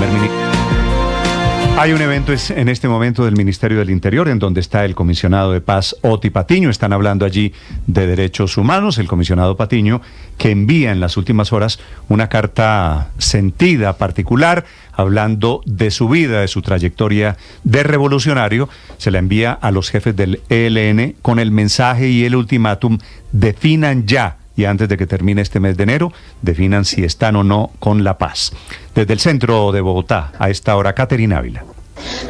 primer ministro. Hay un evento en este momento del Ministerio del Interior en donde está el comisionado de paz Oti Patiño. Están hablando allí de derechos humanos. El comisionado Patiño, que envía en las últimas horas una carta sentida, particular, hablando de su vida, de su trayectoria de revolucionario, se la envía a los jefes del ELN con el mensaje y el ultimátum: definan ya, y antes de que termine este mes de enero, definan si están o no con la paz. Desde el centro de Bogotá, a esta hora, Caterina Ávila.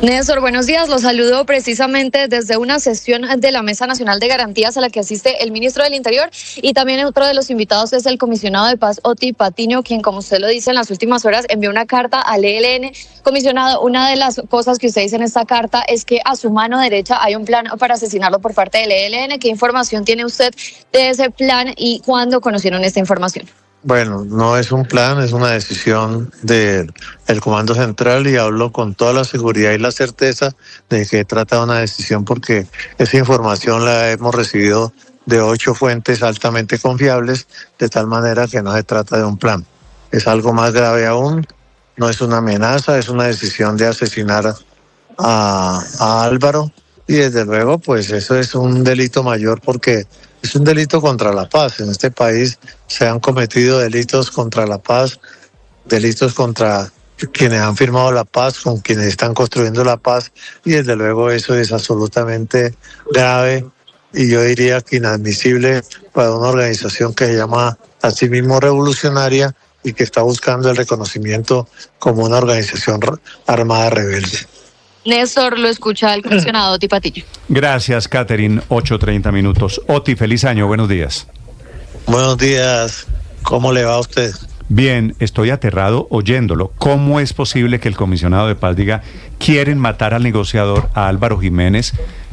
Néstor, buenos días. Los saludo precisamente desde una sesión de la Mesa Nacional de Garantías a la que asiste el ministro del Interior, y también otro de los invitados es el comisionado de paz Oti Patiño, quien, como usted lo dice, en las últimas horas envió una carta al ELN. Comisionado, una de las cosas que usted dice en esta carta es que a su mano derecha hay un plan para asesinarlo por parte del ELN. ¿Qué información tiene usted de ese plan y cuándo conocieron esta información? Bueno, no es un plan, es una decisión del Comando Central, y hablo con toda la seguridad y la certeza de que trata de una decisión, porque esa información la hemos recibido de 8 fuentes altamente confiables, de tal manera que no se trata de un plan. Es algo más grave aún, no es una amenaza, es una decisión de asesinar a Álvaro, y desde luego pues eso es un delito mayor, porque es un delito contra la paz. En este país se han cometido delitos contra la paz, delitos contra quienes han firmado la paz, con quienes están construyendo la paz, y desde luego eso es absolutamente grave, y yo diría que inadmisible para una organización que se llama a sí mismo revolucionaria y que está buscando el reconocimiento como una organización armada rebelde. Néstor, lo escucha el comisionado Oti Patiño. Gracias, Catherine. 8:30 minutos. Oti, feliz año, buenos días. Buenos días, ¿cómo le va a usted? Bien, estoy aterrado oyéndolo. ¿Cómo es posible que el comisionado de paz diga: quieren matar al negociador, a Álvaro Jiménez,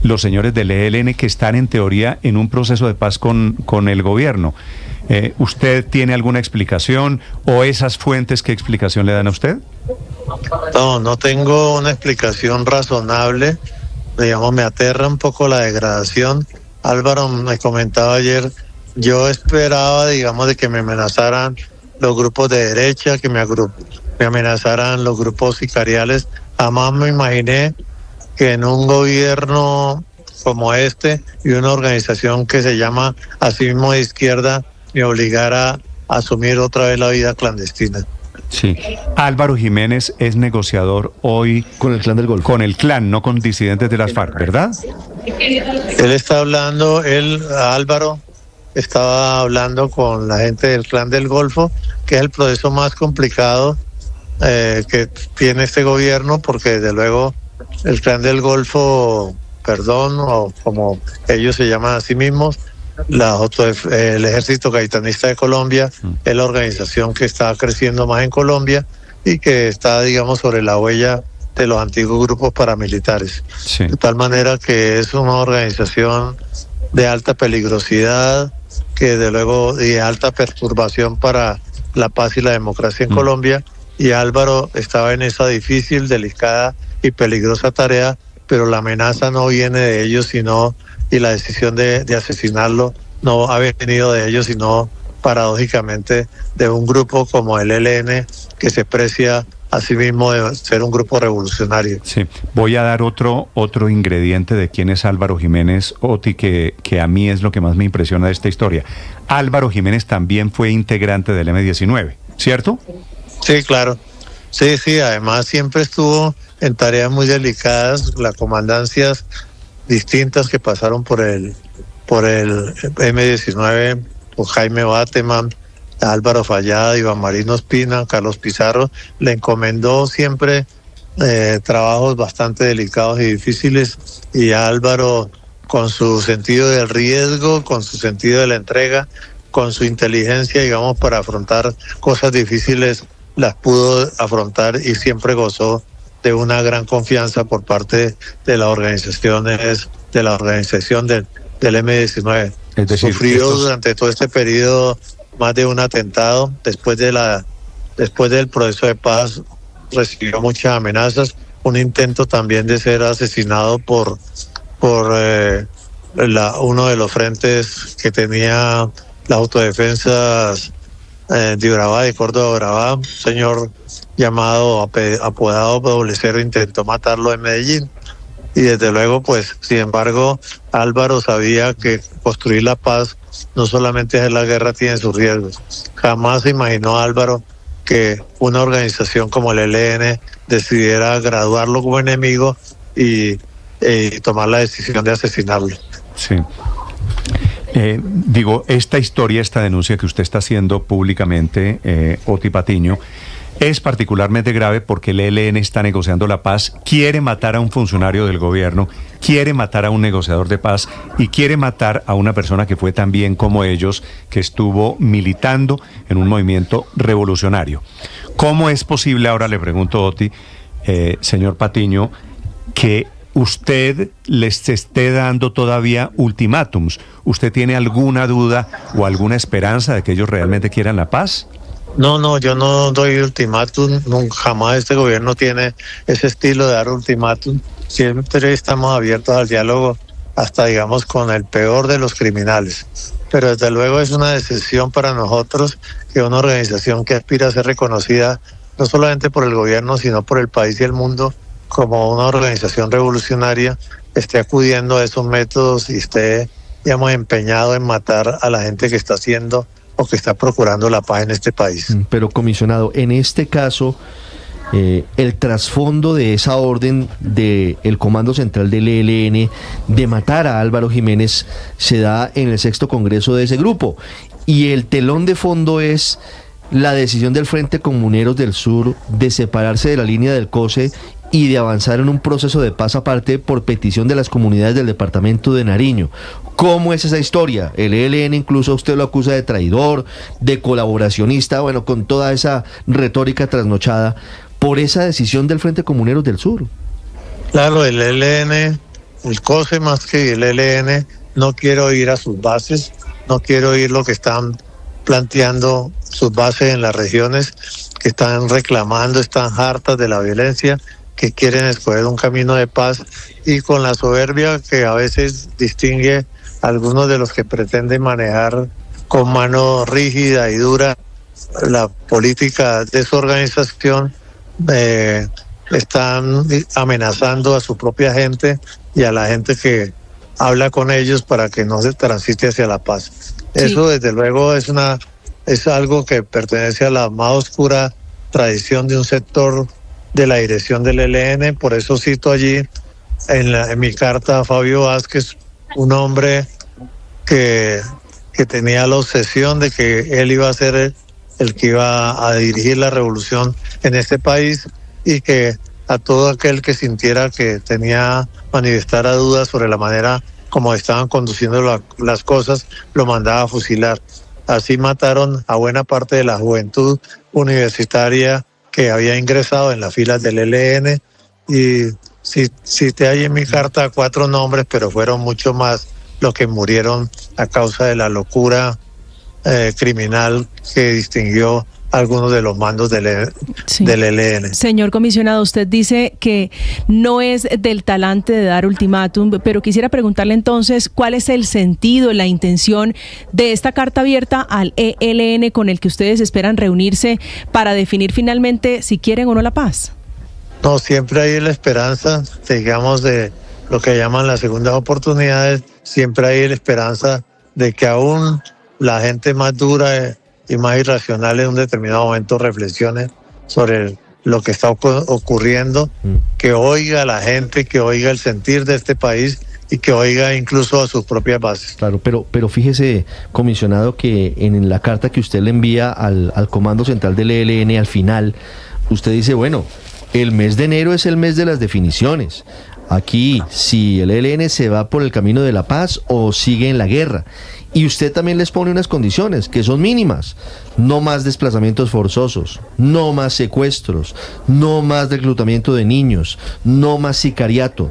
los señores del ELN, que están en teoría en un proceso de paz con el gobierno? ¿Usted tiene alguna explicación, o esas fuentes qué explicación le dan a usted? No tengo una explicación razonable. Digamos, me aterra un poco la degradación. Álvaro me comentaba ayer, yo esperaba, digamos, de que me amenazaran los grupos de derecha, que me amenazaran los grupos sicariales. Jamás me imaginé que en un gobierno como este y una organización que se llama así mismo de izquierda me obligara a asumir otra vez la vida clandestina. Sí. Álvaro Jiménez es negociador hoy con el Clan del Golfo. Con el Clan, no con disidentes de las FARC, ¿verdad? Él está hablando, Álvaro estaba hablando con la gente del Clan del Golfo, que es el proceso más complicado que tiene este gobierno, porque desde luego el Clan del Golfo, o como ellos se llaman a sí mismos, el Ejército Gavitanista de Colombia, es la organización que está creciendo más en Colombia y que está, digamos, sobre la huella de los antiguos grupos paramilitares. Sí. De tal manera que es una organización de alta peligrosidad, que de luego de alta perturbación para la paz y la democracia en Colombia, y Álvaro estaba en esa difícil, delicada y peligrosa tarea, pero la amenaza no viene de ellos, y la decisión de asesinarlo no ha venido de ellos, sino paradójicamente de un grupo como el ELN, que se precia a sí mismo de ser un grupo revolucionario. Sí, voy a dar otro ingrediente de quién es Álvaro Jiménez, Oti, que a mí es lo que más me impresiona de esta historia. Álvaro Jiménez también fue integrante del M-19, ¿cierto? Sí, claro. Sí, además siempre estuvo en tareas muy delicadas, las comandancias distintas que pasaron por el M-19, por Jaime Bateman, Álvaro Fallada, Iván Marino Espina, Carlos Pizarro, le encomendó siempre trabajos bastante delicados y difíciles, y Álvaro, con su sentido del riesgo, con su sentido de la entrega, con su inteligencia, digamos, para afrontar cosas difíciles, las pudo afrontar, y siempre gozó de una gran confianza por parte de las organizaciones, del M-19. Es decir, sufrió durante todo este periodo más de un atentado. Después del proceso de paz recibió muchas amenazas, un intento también de ser asesinado por uno de los frentes que tenía las autodefensas de Urabá, de Córdoba, Urabá, un señor llamado, apodado Doble Cero, intentó matarlo en Medellín. Y desde luego, pues, sin embargo, Álvaro sabía que construir la paz, no solamente hacer la guerra, tiene sus riesgos. Jamás se imaginó Álvaro que una organización como el ELN decidiera graduarlo como enemigo y tomar la decisión de asesinarlo. Sí. Esta historia, esta denuncia que usted está haciendo públicamente, Oti Patiño, es particularmente grave porque el ELN está negociando la paz, quiere matar a un funcionario del gobierno, quiere matar a un negociador de paz y quiere matar a una persona que fue tan bien como ellos, que estuvo militando en un movimiento revolucionario. ¿Cómo es posible, ahora le pregunto, Oti, señor Patiño, que usted les esté dando todavía ultimátums? ¿Usted tiene alguna duda o alguna esperanza de que ellos realmente quieran la paz? No, yo no doy ultimátum, jamás este gobierno tiene ese estilo de dar ultimátum. Siempre estamos abiertos al diálogo, hasta digamos con el peor de los criminales. Pero desde luego es una decisión para nosotros que una organización que aspira a ser reconocida no solamente por el gobierno, sino por el país y el mundo, como una organización revolucionaria, esté acudiendo a esos métodos y esté, digamos, empeñado en matar a la gente que está haciendo o que está procurando la paz en este país. Pero, comisionado, en este caso, el trasfondo de esa orden del Comando Central del ELN de matar a Álvaro Jiménez se da en el 6º Congreso de ese grupo. Y el telón de fondo es la decisión del Frente Comuneros del Sur de separarse de la línea del COSE y de avanzar en un proceso de paz aparte por petición de las comunidades del departamento de Nariño. ¿Cómo es esa historia? El ELN incluso usted lo acusa de traidor, de colaboracionista, bueno, con toda esa retórica trasnochada por esa decisión del Frente Comuneros del Sur. Claro, el ELN, el COSE más que el ELN, no quiere oír a sus bases, no quiere oír lo que están planteando sus bases en las regiones, que están reclamando, están hartas de la violencia, que quieren escoger un camino de paz, y con la soberbia que a veces distingue a algunos de los que pretenden manejar con mano rígida y dura la política de su organización, están amenazando a su propia gente y a la gente que habla con ellos para que no se transite hacia la paz. Sí. Eso desde luego es algo que pertenece a la más oscura tradición de un sector de la dirección del ELN. Por eso cito allí en mi carta a Fabio Vázquez, un hombre que tenía la obsesión de que él iba a ser el que iba a dirigir la revolución en este país, y que a todo aquel que sintiera que manifestara dudas sobre la manera como estaban conduciendo las cosas, lo mandaba a fusilar. Así mataron a buena parte de la juventud universitaria que había ingresado en las filas del ELN, y cité ahí en mi carta 4 nombres, pero fueron mucho más los que murieron a causa de la locura criminal que distinguió algunos de los mandos del ELN. Señor comisionado, usted dice que no es del talante de dar ultimátum, pero quisiera preguntarle entonces cuál es el sentido, la intención de esta carta abierta al ELN con el que ustedes esperan reunirse para definir finalmente si quieren o no la paz. No, siempre hay la esperanza, digamos, de lo que llaman las segundas oportunidades. Siempre hay la esperanza de que aún la gente más dura y más irracional en un determinado momento reflexione sobre lo que está ocurriendo, que oiga a la gente, que oiga el sentir de este país y que oiga incluso a sus propias bases. Claro, pero fíjese, comisionado, que en la carta que usted le envía al Comando Central del ELN, al final, usted dice, bueno, el mes de enero es el mes de las definiciones. Aquí, si el ELN se va por el camino de la paz o sigue en la guerra. Y usted también les pone unas condiciones que son mínimas: no más desplazamientos forzosos, no más secuestros, no más reclutamiento de niños, no más sicariato.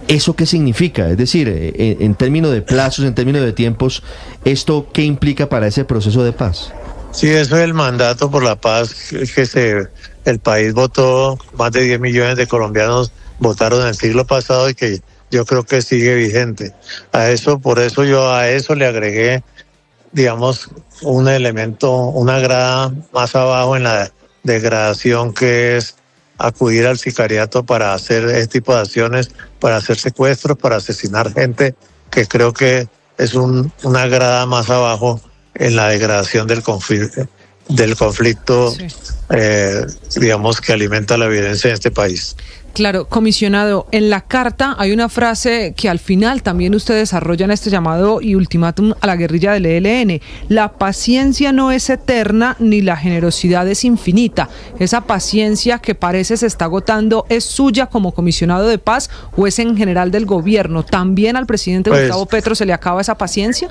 ¿Eso qué significa? Es decir, en términos de plazos, en términos de tiempos, ¿esto qué implica para ese proceso de paz? Sí, eso es el mandato por la paz que el país votó. Más de 10 millones de colombianos votaron en el siglo pasado, y que yo creo que sigue vigente. Por eso yo a eso le agregué digamos, un elemento, una grada más abajo en la degradación, que es acudir al sicariato para hacer este tipo de acciones, para hacer secuestros, para asesinar gente, que creo que es una grada más abajo en la degradación del conflicto, Sí. digamos, que alimenta la violencia en este país. Claro, comisionado, en la carta hay una frase que al final también usted desarrolla en este llamado y ultimátum a la guerrilla del ELN. La paciencia no es eterna ni la generosidad es infinita. ¿Esa paciencia que parece se está agotando es suya como comisionado de paz o es en general del gobierno? ¿También al presidente Gustavo Petro se le acaba esa paciencia?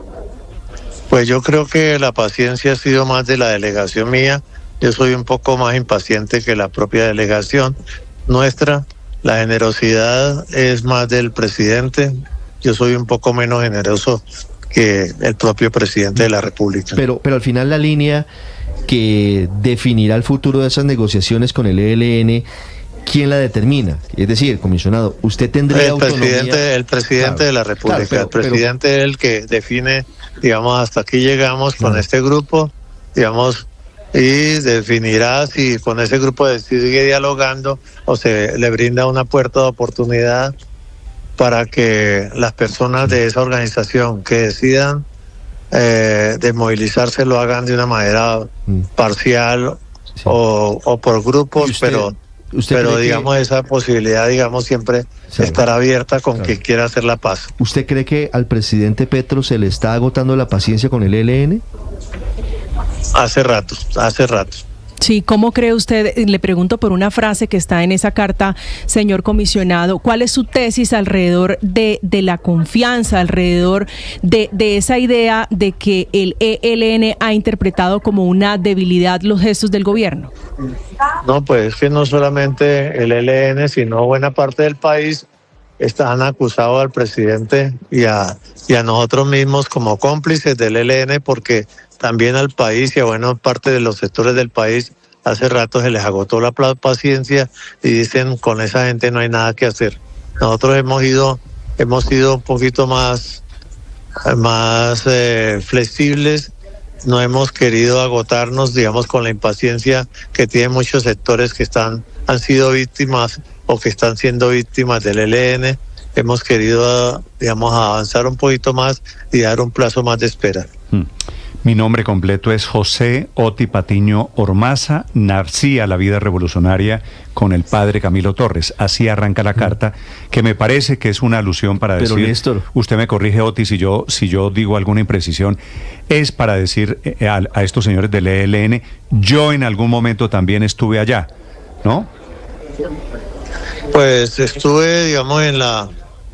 Pues yo creo que la paciencia ha sido más de la delegación mía. Yo soy un poco más impaciente que la propia delegación nuestra. La generosidad es más del presidente. Yo soy un poco menos generoso que el propio presidente de la República. Pero al final la línea que definirá el futuro de esas negociaciones con el ELN, ¿quién la determina? Es decir, comisionado, usted tendría autonomía. El presidente Claro, de la República, claro, pero, el presidente es el que define, digamos, hasta aquí llegamos con este grupo, digamos, y definirá si con ese grupo sigue dialogando o se le brinda una puerta de oportunidad para que las personas de esa organización que decidan desmovilizarse lo hagan de una manera parcial, sí, o por grupos, pero digamos, esa posibilidad, digamos, siempre estará abierta con quien quiera hacer la paz. ¿Usted cree que al presidente Petro se le está agotando la paciencia con el ELN? Hace rato. Sí, ¿cómo cree usted? Le pregunto por una frase que está en esa carta, señor comisionado. ¿Cuál es su tesis alrededor de la confianza, alrededor de esa idea de que el ELN ha interpretado como una debilidad los gestos del gobierno? No, pues es que no solamente el ELN, sino buena parte del país han acusado al presidente y a nosotros mismos como cómplices del ELN, porque también al país y a buena parte de los sectores del país hace rato se les agotó la paciencia y dicen, con esa gente no hay nada que hacer. Nosotros hemos sido un poquito más flexibles, no hemos querido agotarnos, digamos, con la impaciencia que tienen muchos sectores que han sido víctimas o que están siendo víctimas del ELN. Hemos querido, digamos, avanzar un poquito más y dar un plazo más de espera. Mi nombre completo es José Oti Patiño Ormaza. Nací a la vida revolucionaria con el padre Camilo Torres. Así arranca la carta, que me parece que es una alusión para decir... Pero Néstor, usted me corrige, Oti, si yo digo alguna imprecisión, es para decir a estos señores del ELN, yo en algún momento también estuve allá, ¿no? Pues estuve, digamos,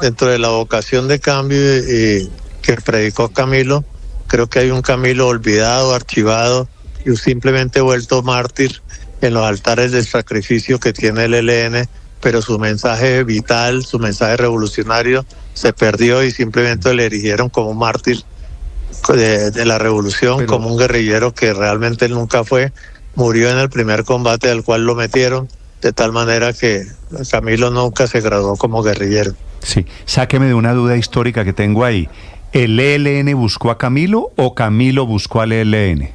dentro de la vocación de cambio y que predicó Camilo. Creo que hay un Camilo olvidado, archivado y simplemente vuelto mártir en los altares del sacrificio que tiene el ELN, pero su mensaje vital, su mensaje revolucionario se perdió y simplemente le erigieron como mártir de la revolución, como un guerrillero que realmente él nunca fue. Murió en el primer combate al cual lo metieron, de tal manera que Camilo nunca se graduó como guerrillero. Sí, sáqueme de una duda histórica que tengo ahí. ¿El ELN buscó a Camilo o Camilo buscó al ELN?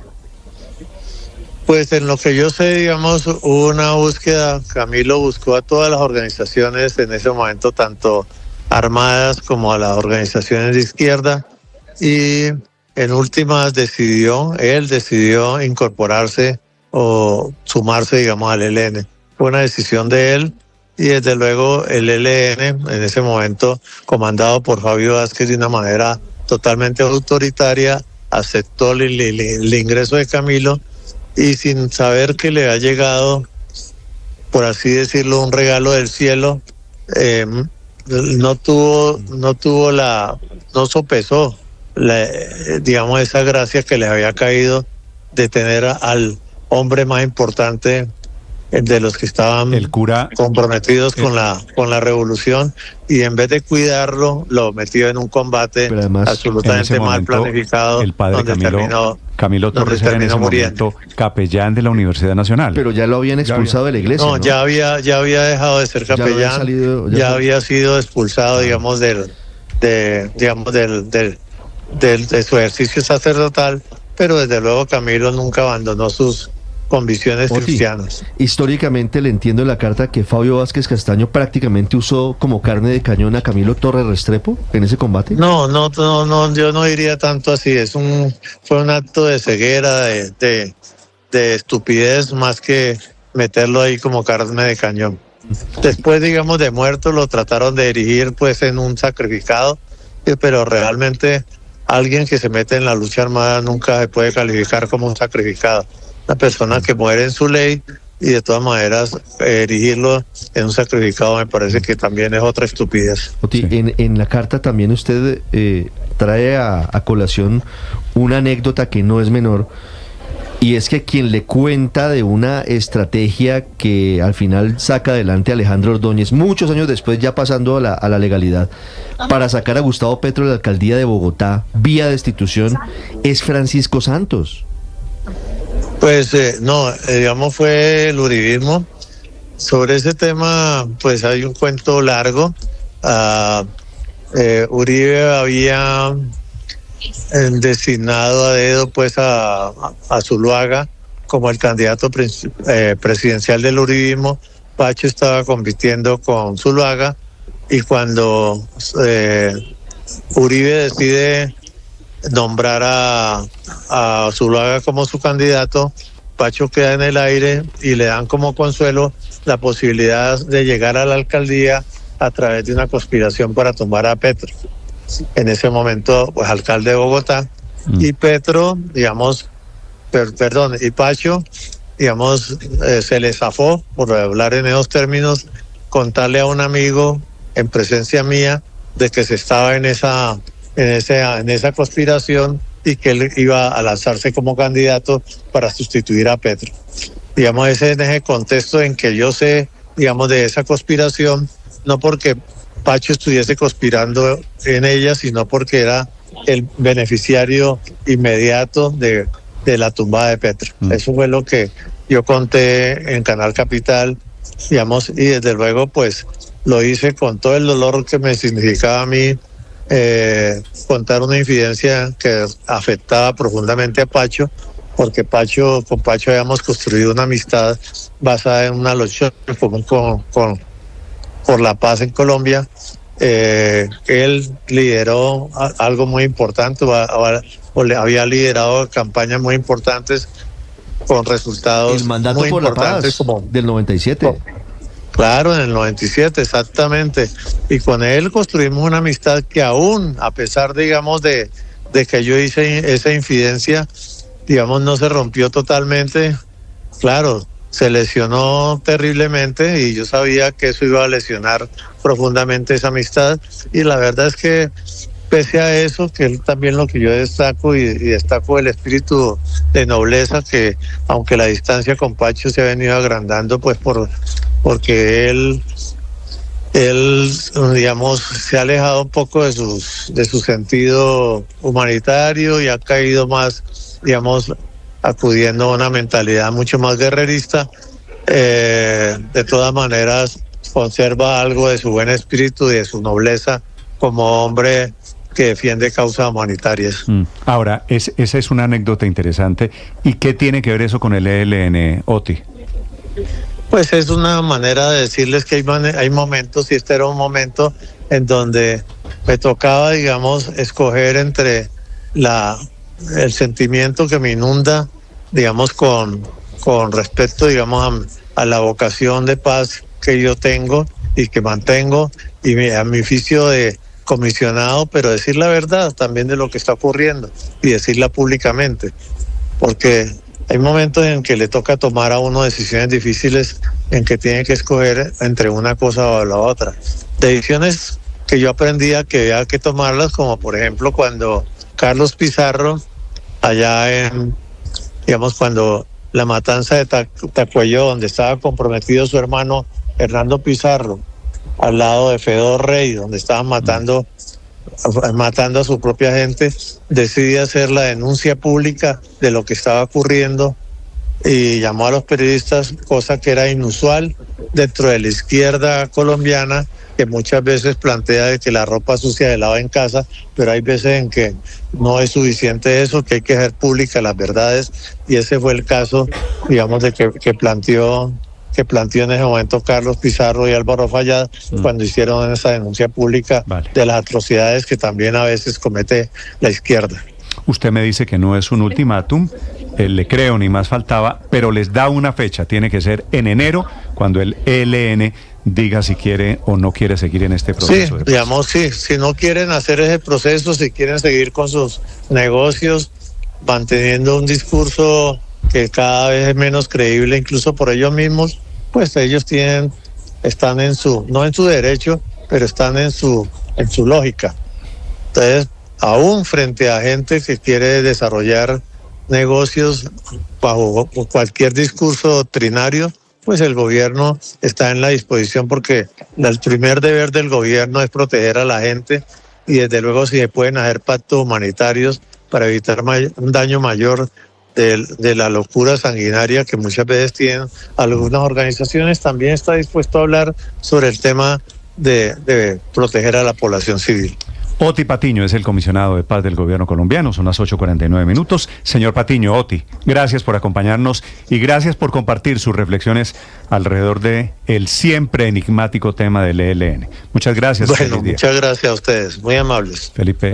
Pues en lo que yo sé, digamos, hubo una búsqueda. Camilo buscó a todas las organizaciones en ese momento, tanto armadas como a las organizaciones de izquierda, y en últimas él decidió incorporarse o sumarse, digamos, al ELN. Fue una decisión de él. Y desde luego el ELN, en ese momento comandado por Fabio Vázquez de una manera totalmente autoritaria, aceptó el ingreso de Camilo y sin saber que le ha llegado, por así decirlo, un regalo del cielo, no sopesó, digamos, esa gracia que le había caído de tener al hombre más importante de los que estaban comprometidos con la revolución, y en vez de cuidarlo lo metió en un combate además, absolutamente mal planificado. El padre Camilo Torres era en ese momento capellán de la Universidad Nacional. Pero ya lo habían expulsado de la iglesia. No, ya había dejado de ser capellán, ya había sido expulsado, digamos, del de su ejercicio sacerdotal, pero desde luego Camilo nunca abandonó sus convicciones cristianas. Históricamente le entiendo en la carta que Fabio Vázquez Castaño prácticamente usó como carne de cañón a Camilo Torres Restrepo en ese combate. No, yo no diría tanto así. Fue un acto de ceguera, de estupidez, más que meterlo ahí como carne de cañón. Después, digamos, de muerto lo trataron de erigir pues en un sacrificado, pero realmente alguien que se mete en la lucha armada nunca se puede calificar como un sacrificado. Una persona que muere en su ley, y de todas maneras erigirlo en un sacrificado me parece que también es otra estupidez. Oti, Sí. en la carta también usted trae a colación una anécdota que no es menor, y es que quien le cuenta de una estrategia que al final saca adelante Alejandro Ordóñez, muchos años después, ya pasando a la legalidad, para sacar a Gustavo Petro de la alcaldía de Bogotá vía destitución, es Francisco Santos. Pues no, digamos fue el uribismo. Sobre ese tema pues hay un cuento largo. Uribe había designado a dedo pues a Zuluaga como el candidato presidencial del uribismo. Pacho estaba compitiendo con Zuluaga, y cuando Uribe decide nombrar a Zuluaga como su candidato, Pacho queda en el aire y le dan como consuelo la posibilidad de llegar a la alcaldía a través de una conspiración para tumbar a Petro. En ese momento, pues alcalde de Bogotá, y Petro, digamos, y Pacho, digamos, se le zafó, por hablar en esos términos, contarle a un amigo en presencia mía de que se estaba en esa conspiración y que él iba a lanzarse como candidato para sustituir a Petro. Digamos, ese es el contexto en que yo sé, digamos, de esa conspiración, no porque Pacho estuviese conspirando en ella, sino porque era el beneficiario inmediato de la tumbada de Petro. Eso fue lo que yo conté en Canal Capital, digamos, y desde luego pues lo hice con todo el dolor que me significaba a mí contar una infidencia que afectaba profundamente a Pacho, porque con Pacho habíamos construido una amistad basada en una lucha común por la paz en Colombia. Él lideró algo muy importante, había liderado campañas muy importantes con resultados El mandato muy por la importantes paz como del 97. Claro, en el 97, exactamente. Y con él construimos una amistad que aún, a pesar, digamos, de que yo hice esa infidencia, digamos, no se rompió totalmente. Claro, se lesionó terriblemente y yo sabía que eso iba a lesionar profundamente esa amistad. Y la verdad es que, pese a eso, que es también lo que yo destaco y destaco el espíritu de nobleza, que aunque la distancia con Pacho se ha venido agrandando, pues porque él digamos, se ha alejado un poco de su sentido humanitario y ha caído más, digamos, acudiendo a una mentalidad mucho más guerrerista. De todas maneras, conserva algo de su buen espíritu y de su nobleza como hombre que defiende causas humanitarias. Ahora, esa es una anécdota interesante. ¿Y qué tiene que ver eso con el ELN, Oti? Pues es una manera de decirles que hay momentos, y este era un momento en donde me tocaba, digamos, escoger entre el sentimiento que me inunda, digamos, con respecto, digamos, a la vocación de paz que yo tengo y que mantengo, y a mi oficio de comisionado, pero decir la verdad también de lo que está ocurriendo y decirla públicamente, porque hay momentos en que le toca tomar a uno decisiones difíciles, en que tiene que escoger entre una cosa o la otra. Decisiones que yo aprendía que había que tomarlas, como por ejemplo cuando Carlos Pizarro, cuando la matanza de Tacuello, donde estaba comprometido su hermano Hernando Pizarro, al lado de Fedor Rey, donde estaban matando a su propia gente, decide hacer la denuncia pública de lo que estaba ocurriendo y llamó a los periodistas, cosa que era inusual dentro de la izquierda colombiana, que muchas veces plantea de que la ropa sucia se lava en casa, pero hay veces en que no es suficiente eso, que hay que hacer públicas las verdades, y ese fue el caso, digamos, de que planteó en ese momento Carlos Pizarro y Álvaro Fayad cuando hicieron esa denuncia pública de las atrocidades que también a veces comete la izquierda. Usted me dice que no es un ultimátum, le creo, ni más faltaba, pero les da una fecha, tiene que ser en enero, cuando el ELN diga si quiere o no quiere seguir en este proceso. Sí, digamos, sí, si no quieren hacer ese proceso, si quieren seguir con sus negocios, manteniendo un discurso que cada vez es menos creíble, incluso por ellos mismos, pues ellos están no en su derecho, pero están en su lógica. Entonces, aún frente a gente que quiere desarrollar negocios bajo cualquier discurso doctrinario, pues el gobierno está en la disposición, porque el primer deber del gobierno es proteger a la gente, y desde luego si se pueden hacer pactos humanitarios para evitar un daño mayor de la locura sanguinaria que muchas veces tienen algunas organizaciones, también está dispuesto a hablar sobre el tema de proteger a la población civil. Oti Patiño es el comisionado de paz del gobierno colombiano. Son las 8:49. Señor Patiño, Oti, gracias por acompañarnos y gracias por compartir sus reflexiones alrededor de el siempre enigmático tema del ELN. Muchas gracias. Bueno, muchas gracias a ustedes, muy amables. Felipe.